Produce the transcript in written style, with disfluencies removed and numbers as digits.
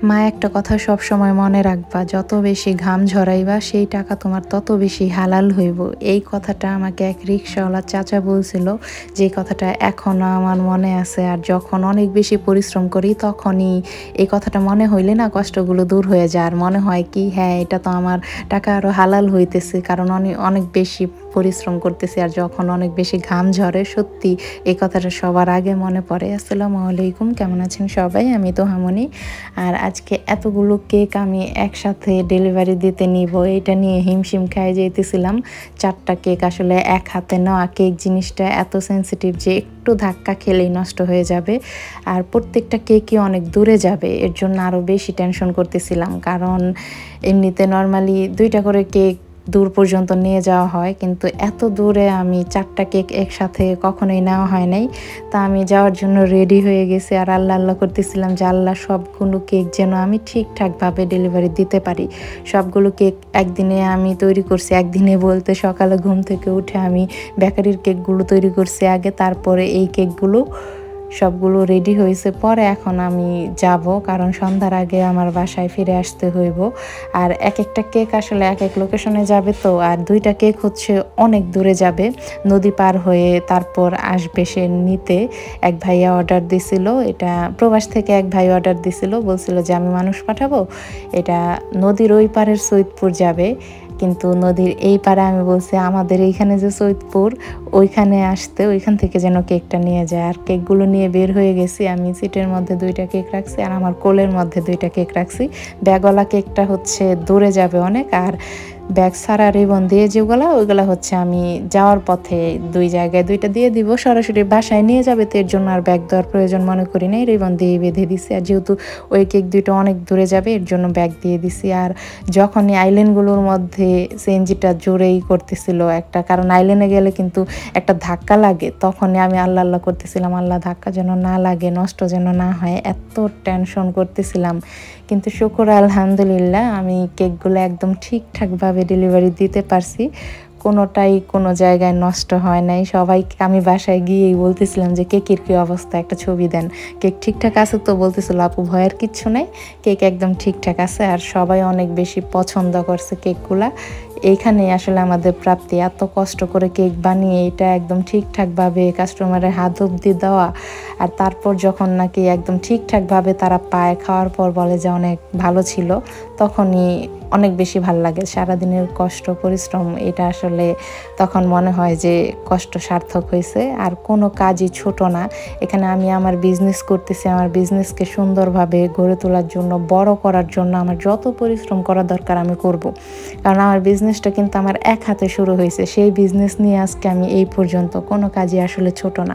মা একটা কথা সব সময় মনে রাখবা, যত বেশি ঘাম ঝরাইবা সেই টাকা তোমার তত বেশি হালাল হইব। এই কথাটা আমাকে এক রিকশাওয়ালা চাচা বলছিল, যে কথাটা এখনও আমার মনে আছে। আর যখন অনেক বেশি পরিশ্রম করি তখনই এই কথাটা মনে হইলে না কষ্টগুলো দূর হয়ে যায়। আর মনে হয় কি, হ্যাঁ এটা তো আমার টাকা আরও হালাল হইতেছে, কারণ অনেক বেশি পরিশ্রম করতেছি। আর যখন অনেক বেশি ঘাম ঝরে সত্যি এই কথাটা সবার আগে মনে পড়ে। আসসালামু আলাইকুম, কেমন আছেন সবাই? আমি তোহামনি। আর আজকে এতগুলো কেক আমি একসাথে ডেলিভারি দিতে নিব, এটা নিয়ে হিমশিম খেয়ে যেতেছিলাম। 4টা কেক আসলে এক হাতে নেওয়া, কেক জিনিসটা এত সেন্সিটিভ যে একটু ধাক্কা খেলেই নষ্ট হয়ে যাবে। আর প্রত্যেকটা কেকই অনেক দূরে যাবে, এর জন্য আরও বেশি টেনশন করতেছিলাম। কারণ এমনিতে নর্মালি 2টা করে কেক দূর পর্যন্ত নিয়ে যাওয়া হয়, কিন্তু এত দূরে আমি 4টা কেক একসাথে কখনোই নেওয়া হয় নাই। তা আমি যাওয়ার জন্য রেডি হয়ে গেছি আর আল্লাহ আল্লাহ করতেছিলাম যে আল্লাহ সবগুলো কেক যেন আমি ঠিকঠাকভাবে ডেলিভারি দিতে পারি। সবগুলো কেক একদিনে আমি তৈরি করছি, একদিনে বলতে সকালে ঘুম থেকে উঠে আমি বেকারির কেকগুলো তৈরি করছি আগে, তারপরে এই কেকগুলো সবগুলো রেডি হয়েছে পরে। এখন আমি যাব, কারণ সন্ধ্যার আগে আমার বাসায় ফিরে আসতে হইব। আর এক একটা কেক আসলে এক এক লোকেশনে যাবে তো, আর 2টা কেক হচ্ছে অনেক দূরে যাবে, নদী পার হয়ে তারপর আসবে সে নিতে। এক ভাইয়া অর্ডার দিছিল, এটা প্রবাস থেকে এক ভাই অর্ডার দিছিল, বলছিল যে আমি মানুষ পাঠাবো, এটা নদীর ওই পারের সৈয়দপুর যাবে। কিন্তু নদীর এই পারে আমি বলছি আমাদের এইখানে যে সৈয়দপুর, ওইখানে আসতে, ওইখান থেকে যেন কেকটা নিয়ে যায়। আর কেকগুলো নিয়ে বের হয়ে গেছি। আমি সিটের মধ্যে 2টা কেক রাখছি আর আমার কোলের মধ্যে 2টা কেক রাখছি। ব্যাগওয়ালা কেকটা হচ্ছে দূরে যাবে অনেক, আর ব্যাগ ছাড়া রিবন দিয়ে যেগুলো, ওইগুলো হচ্ছে আমি যাওয়ার পথে 2 জায়গায় 2টা দিয়ে দিব, সরাসরি বাসায় নিয়ে যাবে, তো এর জন্য আর ব্যাগ দেওয়ার প্রয়োজন মনে করি নাই, রিবন দিয়ে বেঁধে দিছি। আর যেহেতু ওই কেক 2টা অনেক দূরে যাবে, এর জন্য ব্যাগ দিয়ে দিছি। আর যখনই আইল্যান্ডগুলোর মধ্যে সিএনজিটা জোরেই করতেছিল একটা, কারণ আইল্যান্ডে গেলে কিন্তু একটা ধাক্কা লাগে, তখনই আমি আল্লাহ আল্লাহ করতেছিলাম, আল্লাহ ধাক্কা যেন না লাগে, নষ্ট যেন না হয়, এত টেনশন করতেছিলাম। কিন্তু শুকর আলহামদুলিল্লাহ আমি কেকগুলো একদম ঠিকঠাকভাবে ডেলিভারি দিতে পারছি, কোনোটাই কোনো জায়গায় নষ্ট হয় নাই। সবাইকে আমি বাসায় গিয়েই বলতেছিলাম যে কেকের কী অবস্থা, একটা ছবি দেন, কেক ঠিকঠাক আছে তো? বলতেছিল আপু ভয়ের কিচ্ছু নাই, কেক একদম ঠিকঠাক আছে। আর সবাই অনেক বেশি পছন্দ করছে কেকগুলা। এইখানেই আসলে আমাদের প্রাপ্তি, এত কষ্ট করে কেক বানিয়ে এটা একদম ঠিকঠাকভাবে কাস্টমারের হাত অবধি দেওয়া, আর তারপর যখন নাকি একদম ঠিকঠাকভাবে তারা পায়, খাওয়ার পর বলে যে অনেক ভালো ছিল, তখনই অনেক বেশি ভালো লাগে। সারাদিনের কষ্ট পরিশ্রম এটা আসলে তখন মনে হয় যে কষ্ট সার্থক হয়েছে। আর কোনো কাজই ছোট না, এখানে আমি আমার বিজনেস করতেছি, আমার বিজনেসকে সুন্দরভাবে গড়ে তোলার জন্য, বড় করার জন্য আমার যত পরিশ্রম করা দরকার আমি করব। কারণ আমার বিজনেসটা কিন্তু আমার এক হাতে শুরু হয়েছে, সেই বিজনেস নিয়ে আজকে আমি এই পর্যন্ত, কোনো কাজই আসলে ছোট না।